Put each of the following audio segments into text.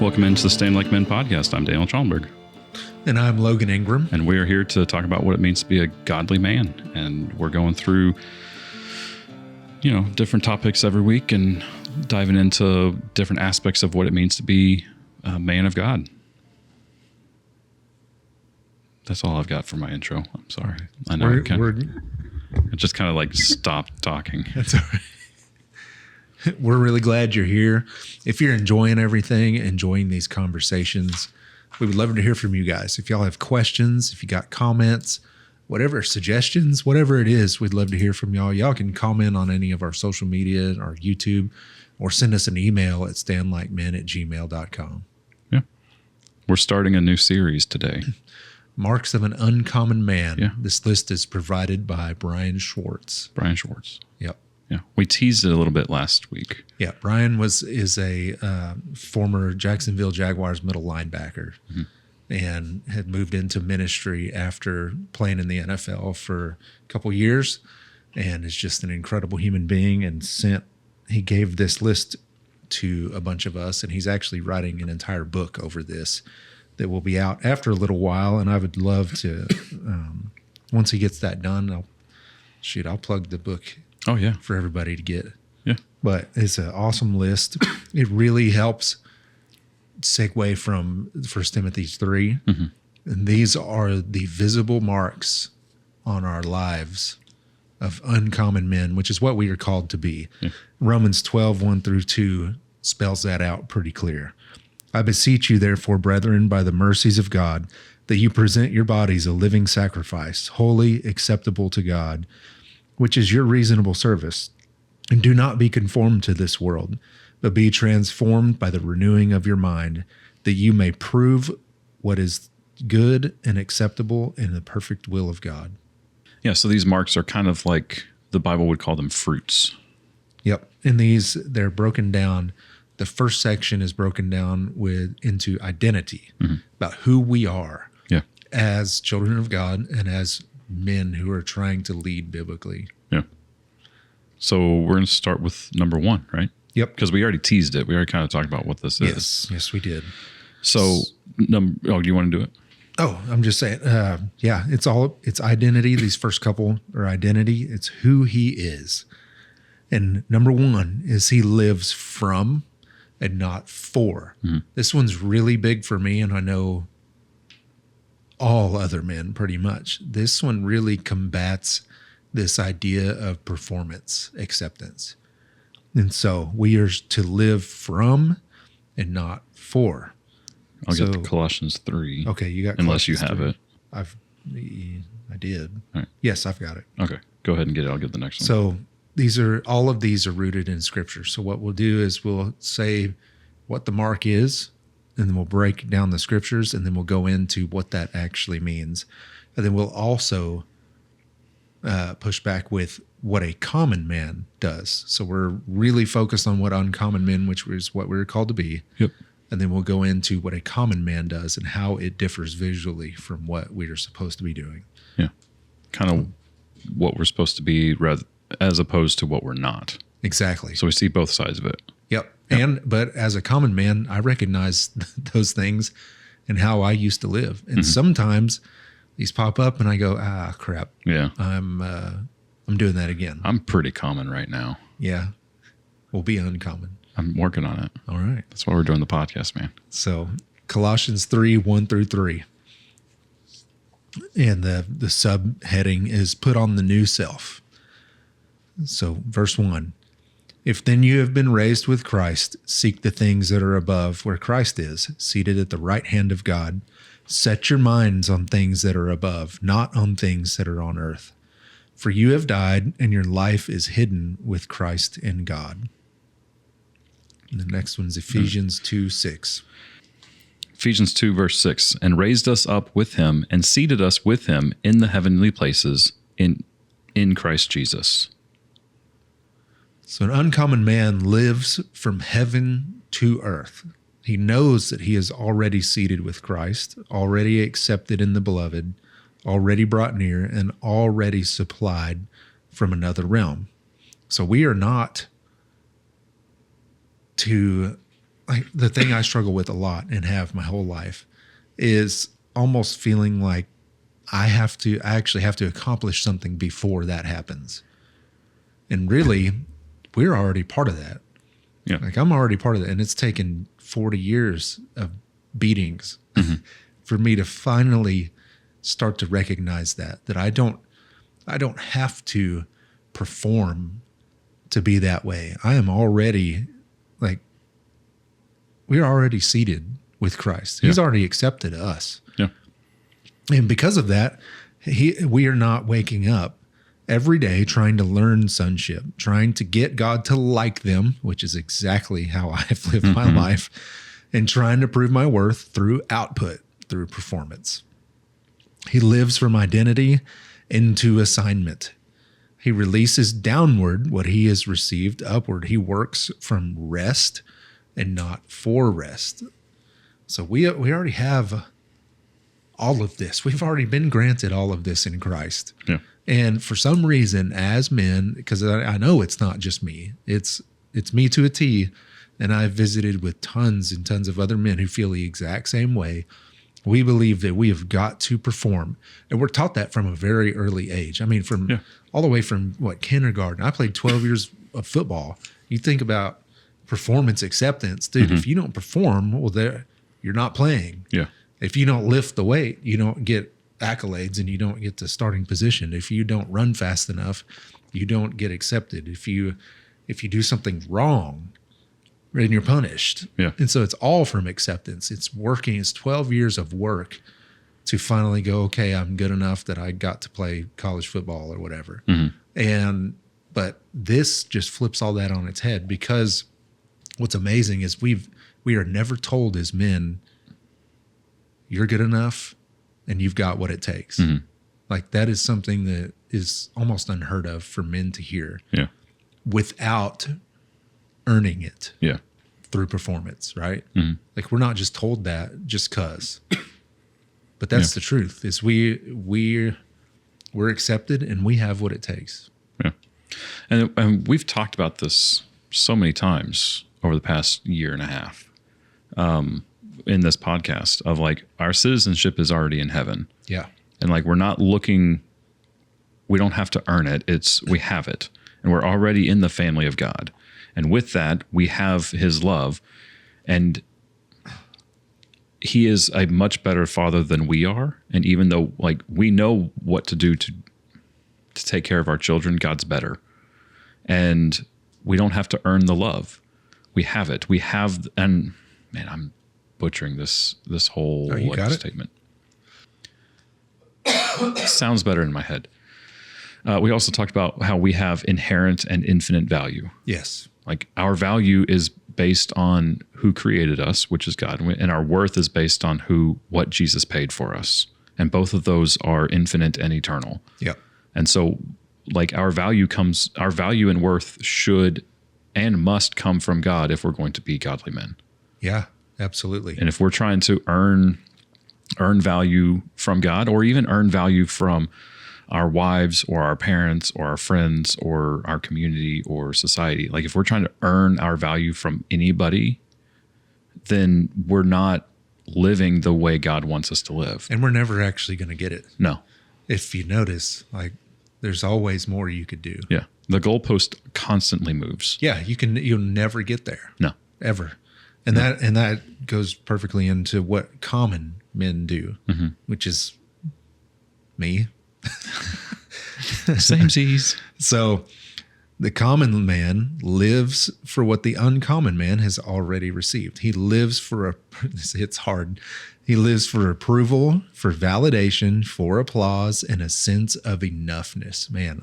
Welcome into the Stand Like Men podcast. I'm Daniel Schallenberg. And I'm Logan Ingram. And we are here to talk about what it means to be a godly man. And we're going through, different topics every week and diving into different aspects of what it means to be a man of God. That's all I've got for my intro. I'm sorry. I know I just kind of like stopped talking. That's all right. We're really glad you're here. If you're enjoying everything, enjoying these conversations, we would love to hear from you guys. If y'all have questions, if you got comments, whatever, suggestions, whatever it is, we'd love to hear from y'all. Y'all can comment on any of our social media or YouTube, or send us an email at standlikemen@gmail.com. Yeah. We're starting a new series today. Marks of an Uncommon Man. Yeah. This list is provided by Bryan Schwartz. Brian Schwartz. Yep. Yeah. We teased it a little bit last week. Yeah. Bryan is a former Jacksonville Jaguars middle linebacker and had moved into ministry after playing in the NFL for a couple years, and is just an incredible human being, and he gave this list to a bunch of us, and he's actually writing an entire book over this that will be out after a little while. And I would love to, once he gets that done, I'll plug the book. Oh yeah. For everybody to get. Yeah. But it's an awesome list. It really helps segue from 1 Timothy 3. Mm-hmm. And these are the visible marks on our lives of uncommon men, which is what we are called to be. Yeah. Romans 12:1-2 spells that out pretty clear. I beseech you, therefore, brethren, by the mercies of God, that you present your bodies a living sacrifice, holy, acceptable to God, which is your reasonable service. And do not be conformed to this world, but be transformed by the renewing of your mind, that you may prove what is good and acceptable in the perfect will of God. Yeah, so these marks are kind of like the Bible would call them fruits. Yep. And they're broken down. The first section is broken down into identity, about who we are as children of God and as men who are trying to lead biblically. Yeah. So we're going to start with number 1, right? Yep. Because we already teased it. We already kind of talked about what this is. Yes, we did. So, do you want to do it? Oh, I'm just saying, it's identity. These first couple are identity. It's who he is. And number 1 is he lives from and not for. Mm-hmm. This one's really big for me, and I know all other men pretty much. This one really combats this idea of performance acceptance. And so we are to live from and not for. I'll get to Colossians 3. Okay, you got unless you Colossians have 3. it. I did. All right. Yes, I've got it. Okay, go ahead and get it. I'll get the next one. So all of these are rooted in Scripture. So what we'll do is we'll say what the mark is, and then we'll break down the Scriptures, and then we'll go into what that actually means. And then we'll also push back with what a common man does. So we're really focused on what uncommon men, which is what we're called to be. Yep. And then we'll go into what a common man does and how it differs visually from what we are supposed to be doing. Yeah. Kind of what we're supposed to be as opposed to what we're not. Exactly. So we see both sides of it. Yep. But as a common man, I recognize those things and how I used to live. And sometimes these pop up and I go, crap. Yeah. I'm doing that again. I'm pretty common right now. Yeah. We'll be uncommon. I'm working on it. All right. That's why we're doing the podcast, man. So Colossians 3:1-3. And the subheading is put on the new self. So verse 1, if then you have been raised with Christ, seek the things that are above where Christ is, seated at the right hand of God. Set your minds on things that are above, not on things that are on earth. For you have died, and your life is hidden with Christ in God. And the next one's Ephesians 2:6. Ephesians 2, verse 6, and raised us up with him and seated us with him in the heavenly places in Christ Jesus. So an uncommon man lives from heaven to earth. He knows that he is already seated with Christ, already accepted in the beloved, already brought near, and already supplied from another realm. So we are not to like the thing I struggle with a lot and have my whole life is almost feeling like I actually have to accomplish something before that happens. And really, we're already part of that. Yeah. Like I'm already part of that. And it's taken 40 years of beatings for me to finally start to recognize that I don't have to perform to be that way. I am already like, we're already seated with Christ. He's already accepted us. Yeah. And because of that, we are not waking up every day trying to learn sonship, trying to get God to like them, which is exactly how I've lived my life, and trying to prove my worth through output, through performance. He lives from identity into assignment. He releases downward what he has received, upward. He works from rest and not for rest. So we already have all of this. We've already been granted all of this in Christ. Yeah. And for some reason, as men, because I know it's not just me, it's me to a T, and I've visited with tons and tons of other men who feel the exact same way. We believe that we have got to perform, and we're taught that from a very early age. I mean, all the way from kindergarten. I played 12 years of football. You think about performance acceptance, dude. If you don't perform, well, you're not playing. Yeah. If you don't lift the weight, you don't get accolades and you don't get the starting position. If you don't run fast enough, you don't get accepted. If you do something wrong, then you're punished. Yeah. And so it's all from acceptance. It's working. It's 12 years of work to finally go, okay, I'm good enough that I got to play college football or whatever. But this just flips all that on its head, because what's amazing is we are never told as men, you're good enough and you've got what it takes. Like that is something that is almost unheard of for men to hear without earning it through performance, right? Like we're not just told that just cause, but that's the truth is we're accepted and we have what it takes. Yeah. And we've talked about this so many times over the past year and a half in this podcast of like our citizenship is already in heaven. Yeah. And like, we're not looking, we don't have to earn it. We have it, and we're already in the family of God. And with that, we have his love, and he is a much better father than we are. And even though like we know what to do to take care of our children, God's better. And we don't have to earn the love. We have it. We have, and man, I'm butchering this whole statement. Sounds better in my head. We also talked about how we have inherent and infinite value. Yes. Like our value is based on who created us, which is God, and our worth is based on what Jesus paid for us. And both of those are infinite and eternal. Yep. And so like our value and worth should and must come from God if we're going to be godly men. Yeah, absolutely. And if we're trying to earn value from God, or even earn value from our wives or our parents or our friends or our community or society, like if we're trying to earn our value from anybody, then we're not living the way God wants us to live. And we're never actually going to get it. No. If you notice, like there's always more you could do. Yeah. The goalpost constantly moves. Yeah. You'll never get there. No. Ever. And that goes perfectly into what common men do, which is me. Samesies. So the common man lives for what the uncommon man has already received. He lives for it's hard. He lives for approval, for validation, for applause, and a sense of enoughness. Man,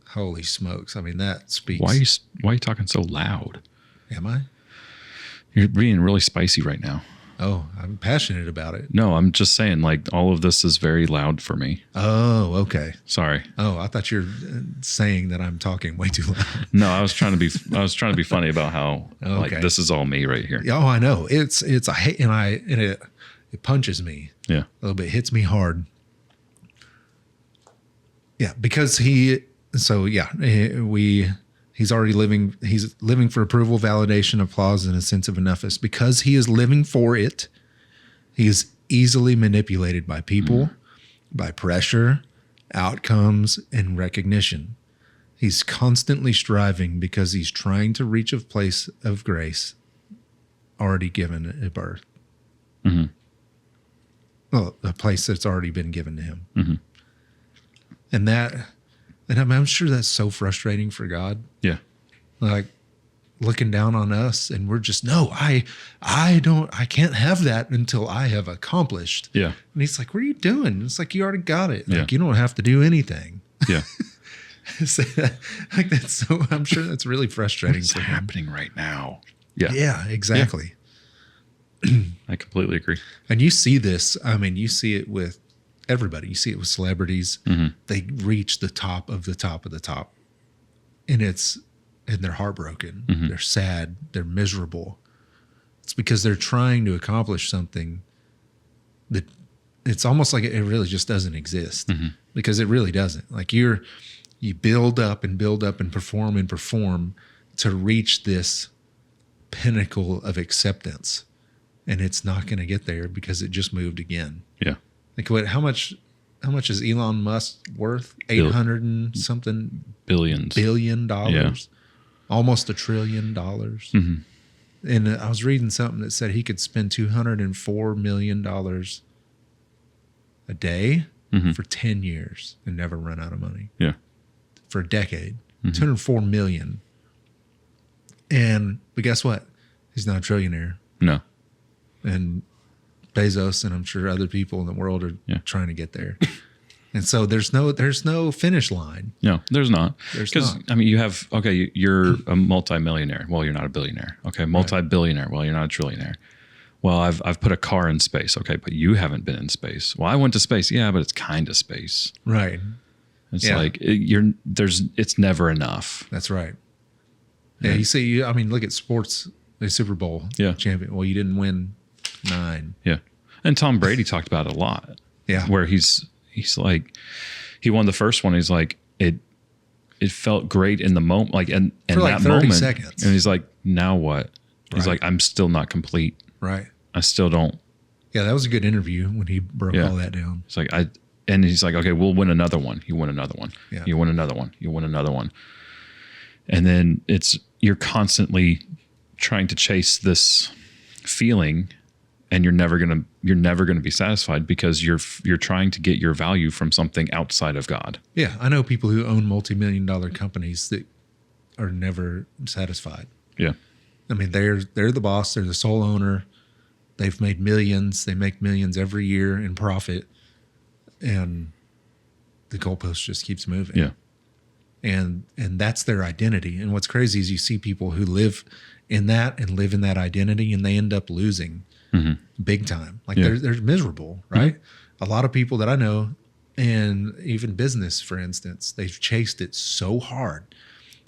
holy smokes. I mean, that speaks. Why are you talking so loud? Am I? You're being really spicy right now. Oh, I'm passionate about it. No, I'm just saying, like, all of this is very loud for me. Oh, okay. Sorry. Oh, I thought you were saying that I'm talking way too loud. No, I was trying to be funny about how like this is all me right here. Oh, I know. It's I hate and it punches me. Yeah. A little bit, hits me hard. Yeah, because he He's living for approval, validation, applause, and a sense of enoughness. Because he is living for it, he is easily manipulated by people, by pressure, outcomes, and recognition. He's constantly striving because he's trying to reach a place of grace already given at birth. Mm-hmm. Well, a place that's already been given to him. Mm-hmm. And I'm sure that's so frustrating for God. Yeah. Like looking down on us, and we're just, no, I can't have that until I have accomplished. Yeah. And he's like, what are you doing? It's like, you already got it. Yeah. Like, you don't have to do anything. Yeah. So, like that's so, I'm sure that's really frustrating What's for him. happening right now? Yeah. Yeah, exactly. I completely agree. And you see this, I mean, you see it with everybody. You see it with celebrities. Mm-hmm. They reach the top of the top of the top. And they're heartbroken. Mm-hmm. They're sad. They're miserable. It's because they're trying to accomplish something that it's almost like it really just doesn't exist, mm-hmm. because it really doesn't. Like you build up and perform to reach this pinnacle of acceptance. And it's not going to get there because it just moved again. Yeah. Like how much is Elon Musk worth? 800 and something billion dollars. Yeah. Almost $1 trillion. Mm-hmm. And I was reading something that said he could spend $204 million a day mm-hmm. for 10 years and never run out of money. Yeah. For a decade. Mm-hmm. $204 million. But guess what? He's not a trillionaire. No. And Bezos and I'm sure other people in the world are trying to get there. And so there's no finish line. No, there's not. Because I mean, you're a multimillionaire. Well, you're not a billionaire. Okay, multi-billionaire. Well, you're not a trillionaire. Well, I've put a car in space. Okay, but you haven't been in space. Well, I went to space. Yeah, but it's kind of space. Right. It's like it's never enough. That's right. Yeah, you see, I mean, look at sports, the Super Bowl champion. Well, you didn't win 9. Yeah, and Tom Brady talked about it a lot. Yeah, where he's like, he won the first one. He's like, it felt great in the moment, like and for like that 30 moment, seconds. and he's like, now what? He's like, I'm still not complete. Right. I still don't. Yeah, that was a good interview when he broke all that down. It's like and he's like, okay, we'll win another one. You win another one. Yeah. You win another one. You win another one. And then you're constantly trying to chase this feeling, and you're never gonna be satisfied because you're trying to get your value from something outside of God. Yeah, I know people who own multi-million-dollar companies that are never satisfied. Yeah. I mean, they're the boss. They're the sole owner. They've made millions. They make millions every year in profit, and the goalpost just keeps moving. Yeah. And that's their identity. And what's crazy is you see people who live in that identity, and they end up losing big time. Like they're miserable, right? Mm-hmm. A lot of people that I know, and even business, for instance, they've chased it so hard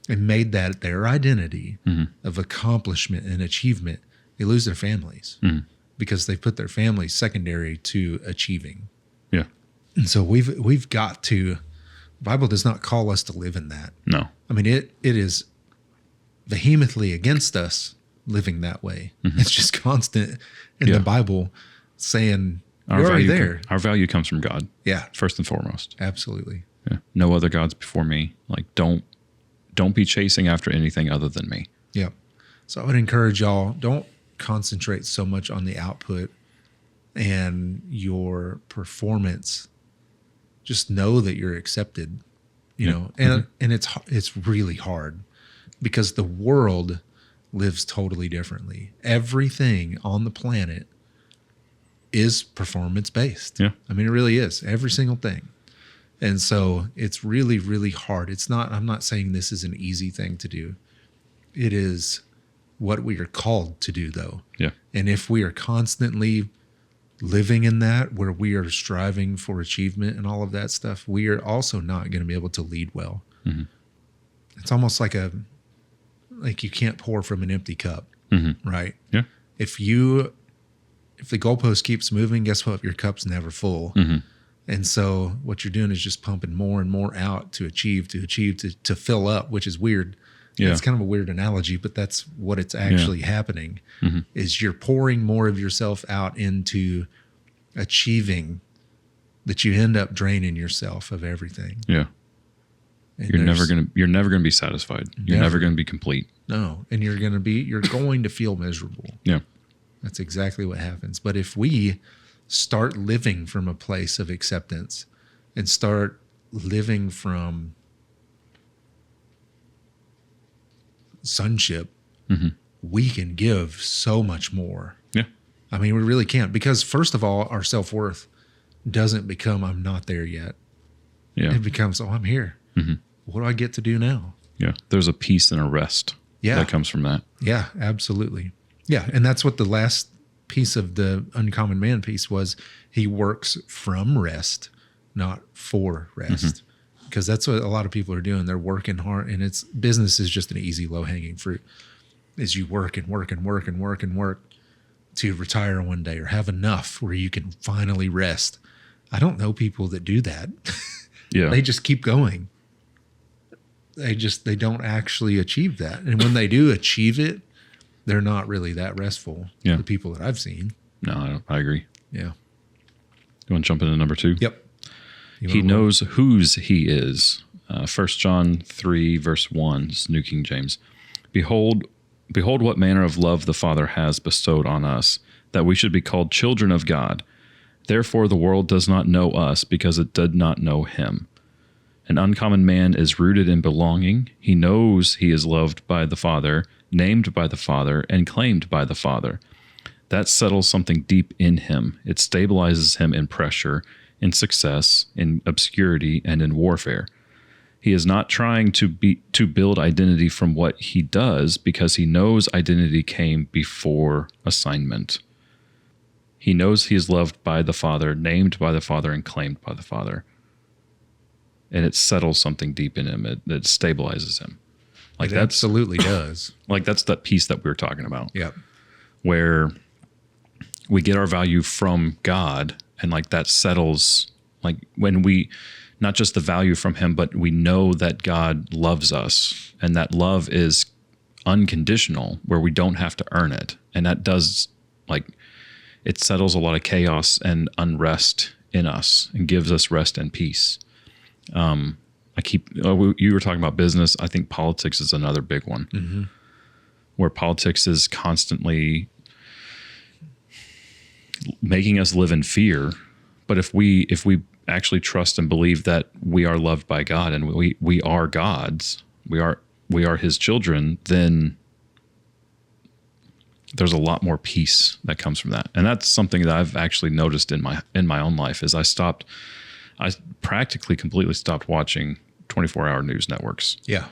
and made that their identity of accomplishment and achievement. They lose their families because they put their families secondary to achieving. Yeah. And so we've got to. The Bible does not call us to live in that. No. I mean, it is vehemently against us living that way. Mm-hmm. It's just constant in the Bible saying, you're already there. Our value comes from God. Yeah. First and foremost. Absolutely. Yeah. No other gods before me. Like, don't be chasing after anything other than me. Yep. So I would encourage y'all, don't concentrate so much on the output and your performance. Just know that you're accepted, you know, and it's really hard because the world lives totally differently. Everything on the planet is performance based. Yeah. I mean, it really is, every single thing. And so it's really, really hard. I'm not saying this is an easy thing to do. It is what we are called to do, though. Yeah. And if we are constantly living in that, where we are striving for achievement and all of that stuff, we are also not going to be able to lead well. Mm-hmm. It's almost like you can't pour from an empty cup, right? Yeah. If the goalpost keeps moving, guess what? Your cup's never full. Mm-hmm. And so what you're doing is just pumping more and more out to achieve, to fill up, which is weird Yeah. It's kind of a weird analogy, but that's what it's actually happening is you're pouring more of yourself out into achieving that you end up draining yourself of everything. Yeah. And You're never going to be satisfied. You're never going to be complete. No. And you're going to feel miserable. Yeah. That's exactly what happens. But if we start living from a place of acceptance and start living from sonship, we can give so much more. Yeah. I mean, we really can't, because first of all, our self-worth doesn't become, I'm not there yet. Yeah. It becomes, oh, I'm here. What do I get to do now? Yeah. There's a peace and a rest that comes from that. Yeah, absolutely. Yeah. And that's what the last piece of the Uncommon Man piece was. He works from rest, not for rest. Because that's what a lot of people are doing. They're working hard, and business is just an easy, low-hanging fruit. Is you work and work and work and work and work to retire one day or have enough where you can finally rest. I don't know people that do that. Yeah. They just keep going. They don't actually achieve that. And when they do achieve it, they're not really that restful. Yeah. The people that I've seen. No, I agree. Yeah. You want to jump into number 2? Yep. He knows whose he is. 1 John 3, verse 1, New King James. Behold what manner of love the Father has bestowed on us, that we should be called children of God. Therefore the world does not know us, because it did not know him. An uncommon man is rooted in belonging. He knows he is loved by the Father, named by the Father, and claimed by the Father. That settles something deep in him. It stabilizes him in pressure, in success, in obscurity, and in warfare. He is not trying to build identity from what he does, because he knows identity came before assignment. He knows he is loved by the Father, named by the Father, and claimed by the Father. And it settles something deep in him. It stabilizes him. It absolutely does. Like that's that piece that we were talking about. Yep. Where we get our value from God, and like that settles, like when we, not just the value from him, but we know that God loves us, and that love is unconditional, where we don't have to earn it. And that does, like, it settles a lot of chaos and unrest in us and gives us rest and peace. You were talking about business. I think politics is another big one, where politics is constantly making us live in fear. But if we actually trust and believe that we are loved by God, and we are God's, we are his children, then there's a lot more peace that comes from that. And that's something that I've actually noticed in my own life. Is I practically completely stopped watching 24-hour news networks. Yeah.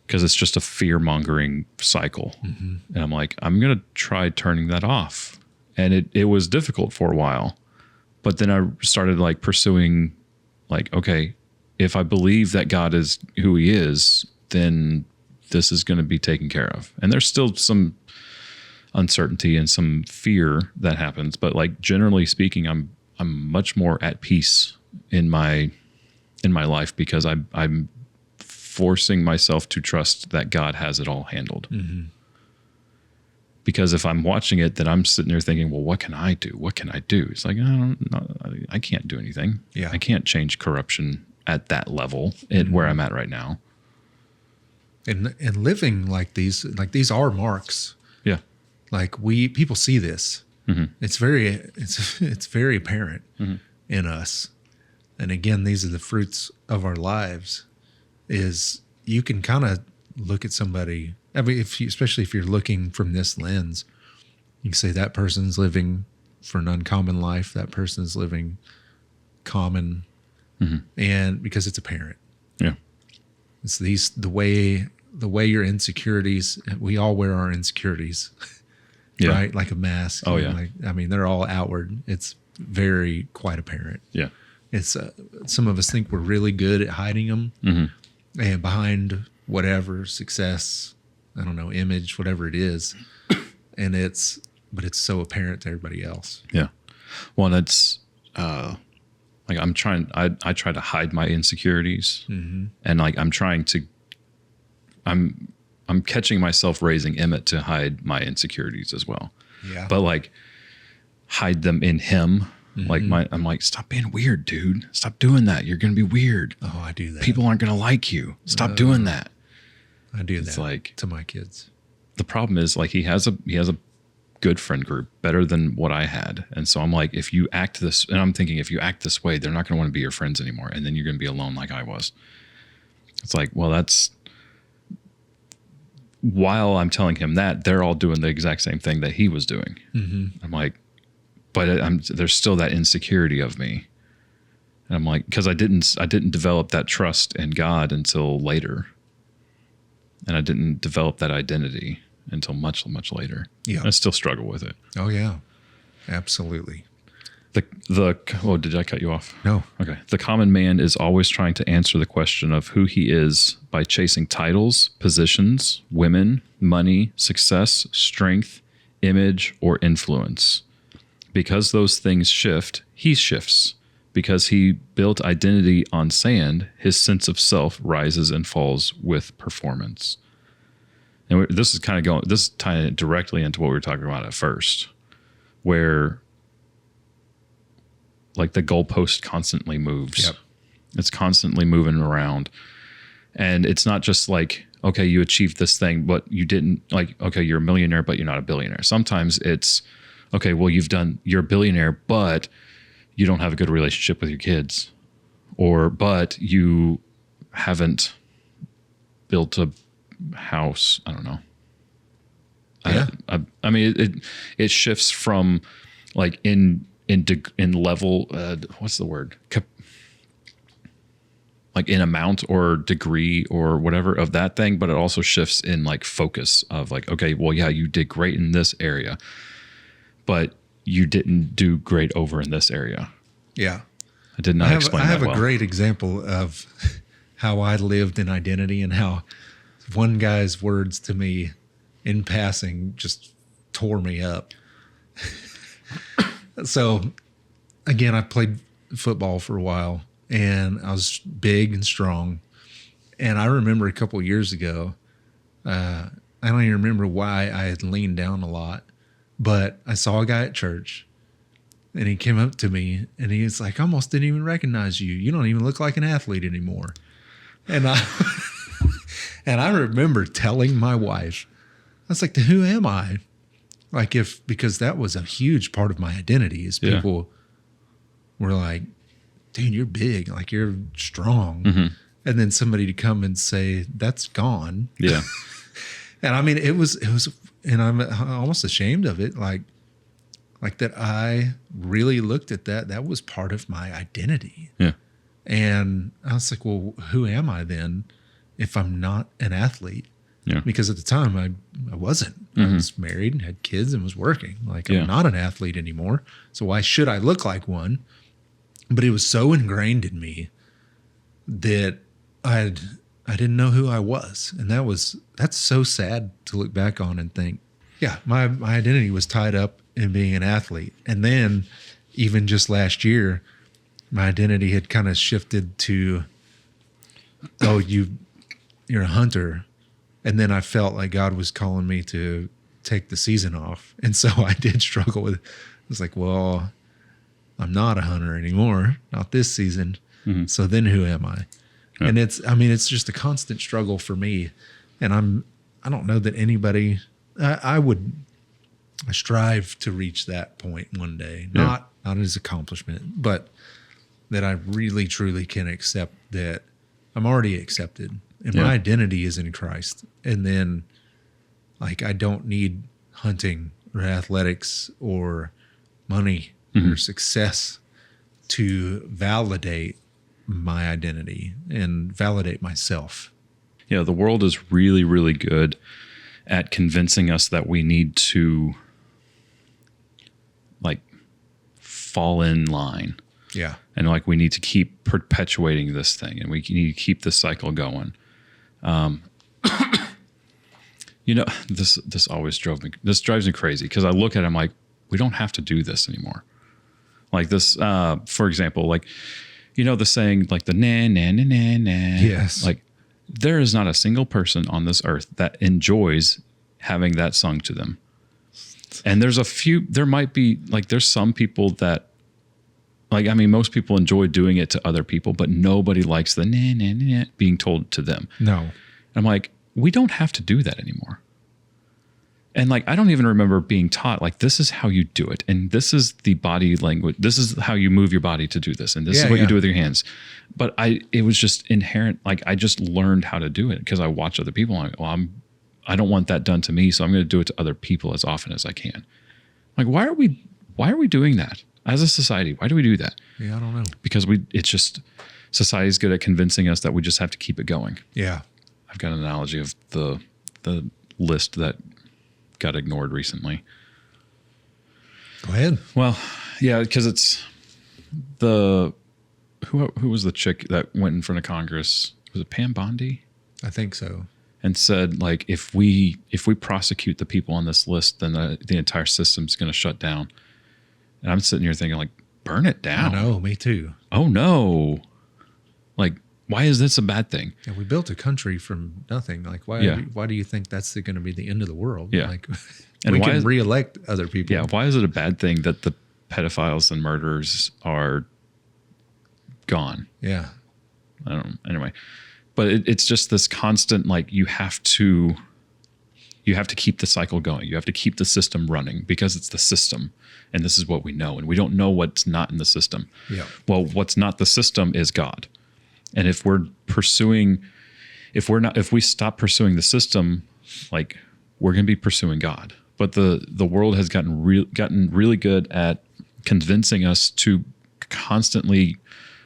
Because it's just a fear-mongering cycle. And I'm like, I'm going to try turning that off. And it was difficult for a while. But then I started like pursuing, like, okay, if I believe that God is who he is, then this is going to be taken care of. And there's still some uncertainty and some fear that happens. But like generally speaking, I'm much more at peace in my life, because I'm forcing myself to trust that God has it all handled. Because if I'm watching it, then I'm sitting there thinking, well, what can I do? What can I do? It's like, I can't do anything. Yeah. I can't change corruption at that level, where I'm at right now. And living like these are marks. Yeah. Like people see this. It's very apparent in us. And again, these are the fruits of our lives. Is you can kind of look at somebody. I mean, especially if you're looking from this lens, you can say that person's living for an uncommon life. That person's living common, and because it's apparent. Yeah, it's the way your insecurities. We all wear our insecurities, right? Like a mask. Oh yeah. They're all outward. It's quite apparent. Yeah. It's some of us think we're really good at hiding them, and behind whatever success, I don't know, image, whatever it is, but it's so apparent to everybody else. Yeah. Well, that's like I try to hide my insecurities, and like I'm I'm catching myself raising Emmett to hide my insecurities as well. Yeah. But like hide them in him. I'm like, stop being weird, dude. Stop doing that. You're going to be weird. Oh, I do that. People aren't going to like you. Stop doing that. I do It's that like to my kids. the problem is like he has a good friend group, better than what I had. And so I'm like, if you act this, and I'm thinking if you act this way, they're not going to want to be your friends anymore. And then you're going to be alone like I was. It's like, well, that's while I'm telling him that, they're all doing the exact same thing that he was doing. I'm like, but there's still that insecurity of me. And I'm like, because I didn't develop that trust in God until later. And I didn't develop that identity until much, much later. Yeah. I still struggle with it. Oh yeah, absolutely. Did I cut you off? No. Okay. The common man is always trying to answer the question of who he is by chasing titles, positions, women, money, success, strength, image, or influence. Because those things shift, he shifts. Because he built identity on sand, his sense of self rises and falls with performance. And this is tying it directly into what we were talking about at first, where like the goalpost constantly moves. Yep. It's constantly moving around. And it's not just like, okay, you achieved this thing, but you didn't, like, okay, you're a millionaire, but you're not a billionaire. Sometimes it's, okay, well, you're a billionaire, but you don't have a good relationship with your kids, but you haven't built a house. I don't know. Yeah. I mean, it shifts from like in level, what's the word? Like in amount or degree or whatever of that thing, but it also shifts in like focus of like, okay, well, yeah, you did great in this area, but you didn't do great over in this area. Yeah. I did not explain that well. I have a great example of how I lived in identity and how one guy's words to me in passing just tore me up. So again, I played football for a while and I was big and strong. And I remember a couple of years ago, I don't even remember why I had leaned down a lot, but I saw a guy at church and he came up to me and he was like, I almost didn't even recognize you. You don't even look like an athlete anymore. And I remember telling my wife, I was like, who am I? Like because that was a huge part of my identity is people were like, dude, you're big, like you're strong. Mm-hmm. And then somebody to come and say, that's gone. Yeah. And I mean, it was, and I'm almost ashamed of it. Like that I really looked at that. That was part of my identity. Yeah. And I was like, well, who am I then if I'm not an athlete? Yeah. Because at the time I wasn't. Mm-hmm. I was married and had kids and was working. Like I'm not an athlete anymore. So why should I look like one? But it was so ingrained in me that I didn't know who I was. And that's so sad to look back on and think, yeah, my identity was tied up in being an athlete. And then even just last year, my identity had kind of shifted to, oh, you're a hunter. And then I felt like God was calling me to take the season off. And so I did struggle with it. I was like, well, I'm not a hunter anymore, not this season. Mm-hmm. So then who am I? Yeah. And it's just a constant struggle for me. And I don't know that anybody, I strive to reach that point one day, not as accomplishment, but that I really truly can accept that I'm already accepted and my identity is in Christ. And then like, I don't need hunting or athletics or money or success to validate my identity and validate myself. Yeah. The world is really, really good at convincing us that we need to like fall in line. Yeah. And like, we need to keep perpetuating this thing and we need to keep the cycle going. This always drives me crazy because I look at it, I'm like, we don't have to do this anymore. Like this, for example, like, the saying, like the na, na, na, na, na. Yes. Like There is not a single person on this earth that enjoys having that sung to them. And there might be like, there's some people that like, I mean, most people enjoy doing it to other people, but nobody likes the nah, nah, nah, being told to them. No. And I'm like, we don't have to do that anymore. And like, I don't even remember being taught, like, this is how you do it. And this is the body language. This is how you move your body to do this. And this is what you do with your hands. But it was just inherent. Like, I just learned how to do it because I watch other people. I'm like, well, I don't want that done to me. So I'm going to do it to other people as often as I can. Like, why are we doing that as a society? Why do we do that? Yeah, I don't know. Because it's just, society's good at convincing us that we just have to keep it going. Yeah. I've got an analogy of the list that got ignored recently. Go ahead. Well, yeah, because it's who was the chick that went in front of Congress? Was it Pam Bondi? I think so. And said, like, if we prosecute the people on this list, then the entire system's going to shut down. And I'm sitting here thinking, like, burn it down. I know, me too. Oh no! Like, why is this a bad thing? Yeah, we built a country from nothing. Like, why do you think that's going to be the end of the world? Yeah. Like, And we why can re-elect other people. Yeah, why is it a bad thing that the pedophiles and murderers are gone? Yeah. I don't know. Anyway, but it's just this constant, like, you have to keep the cycle going. You have to keep the system running because it's the system. And this is what we know. And we don't know what's not in the system. Yeah. Well, what's not the system is God. And if we stop pursuing the system, like, we're going to be pursuing God. But the world has gotten really good at convincing us to constantly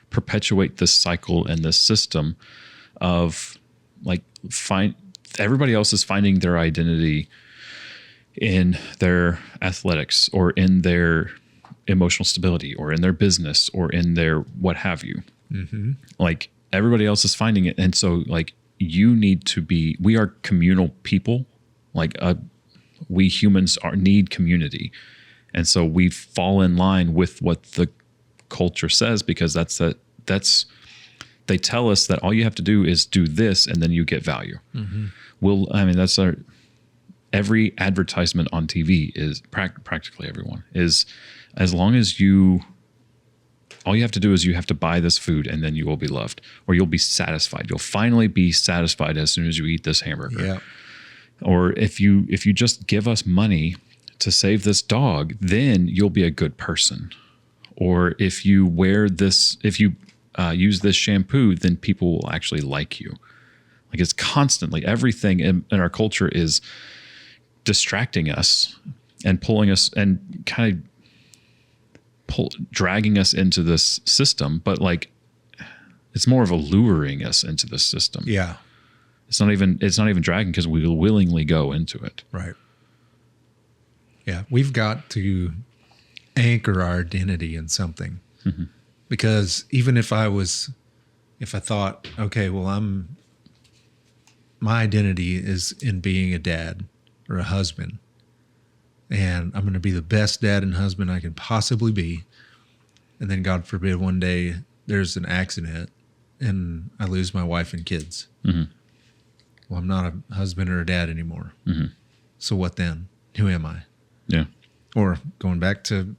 perpetuate this cycle and this system of, like, everybody else is finding their identity in their athletics or in their emotional stability or in their business or in their what have you. Mm-hmm. Like, everybody else is finding it. And so, like, we are communal people. Like, we humans need community. And so we fall in line with what the culture says, because they tell us that all you have to do is do this and then you get value. Mm-hmm. Every advertisement on TV is practically everyone is, as long as all you have to do is you have to buy this food and then you will be loved, or you'll be satisfied. You'll finally be satisfied as soon as you eat this hamburger. Yeah. Or if you just give us money to save this dog, then you'll be a good person. Or if you use this shampoo, then people will actually like you. Like, it's constantly, everything in our culture is distracting us and pulling us and kind of dragging us into this system. But, like, it's more of a luring us into this system. Yeah. It's not even dragging, because we will willingly go into it. Right. Yeah. We've got to anchor our identity in something. Mm-hmm. Because even if I thought, okay, well, my identity is in being a dad or a husband, and I'm going to be the best dad and husband I can possibly be. And then, God forbid, one day there's an accident and I lose my wife and kids. Mm-hmm. Well, I'm not a husband or a dad anymore. Mm-hmm. So what then? Who am I? Yeah. Or going back to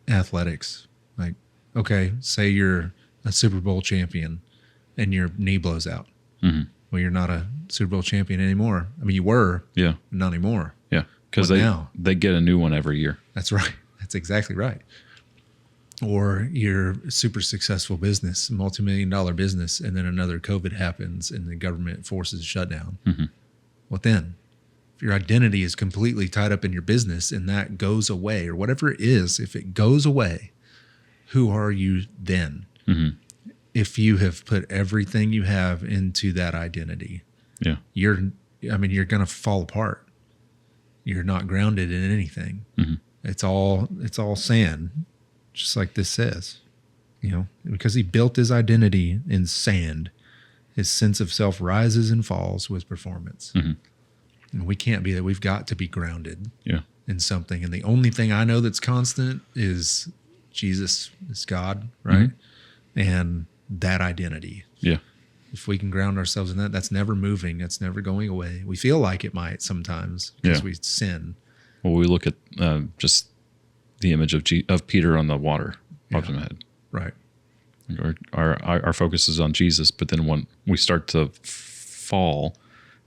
athletics, like, okay, say you're a Super Bowl champion and your knee blows out. Mm-hmm. Well, you're not a Super Bowl champion anymore. I mean, you were. Yeah. But not anymore. Yeah. Because they get a new one every year. That's right. That's exactly right. Or you're a super successful business, multi-million-dollar business, and then another COVID happens and the government forces a shutdown. Mm-hmm. What then? If your identity is completely tied up in your business and that goes away, or whatever it is, if it goes away, who are you then? Mm-hmm. If you have put everything you have into that identity, yeah, you're going to fall apart. You're not grounded in anything. Mm-hmm. It's all sand, just like this says, because he built his identity in sand, his sense of self rises and falls with performance. Mm-hmm. And we can't be that. We've got to be grounded in something. And the only thing I know that's constant is Jesus, is God, right? Mm-hmm. And that identity. Yeah. If we can ground ourselves in that, that's never moving. That's never going away. We feel like it might sometimes because we sin. Well, we look at just the image of Peter on the water. Pops in my head. Right. Our focus is on Jesus, but then when we start to fall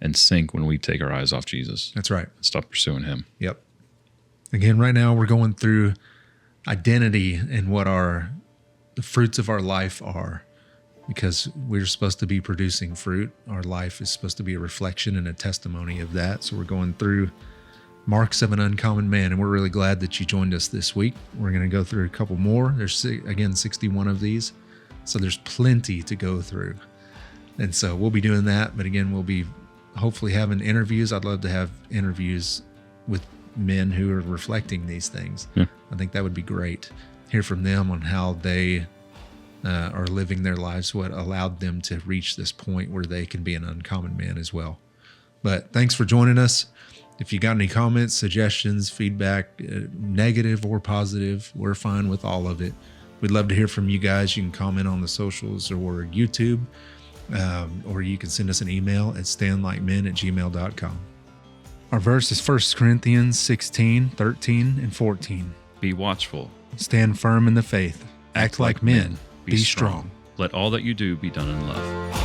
and sink when we take our eyes off Jesus. That's right. Stop pursuing him. Yep. Again, right now we're going through identity and what the fruits of our life are, because we're supposed to be producing fruit. Our life is supposed to be a reflection and a testimony of that. So we're going through Marks of an Uncommon Man, and we're really glad that you joined us this week. We're going to go through a couple more. There's, again, 61 of these. So there's plenty to go through. And so we'll be doing that. But again, we'll be hopefully having interviews. I'd love to have interviews with men who are reflecting these things. Yeah. I think that would be great. Hear from them on how they are living their lives, what allowed them to reach this point where they can be an uncommon man as well. But thanks for joining us. If you got any comments, suggestions, feedback, negative or positive, we're fine with all of it. We'd love to hear from you guys. You can comment on the socials or YouTube, or you can send us an email at standlikemen@gmail.com. Our verse is 1 Corinthians 16, 13, and 14. Be watchful. Stand firm in the faith. Act like men. Be strong. Let all that you do be done in love.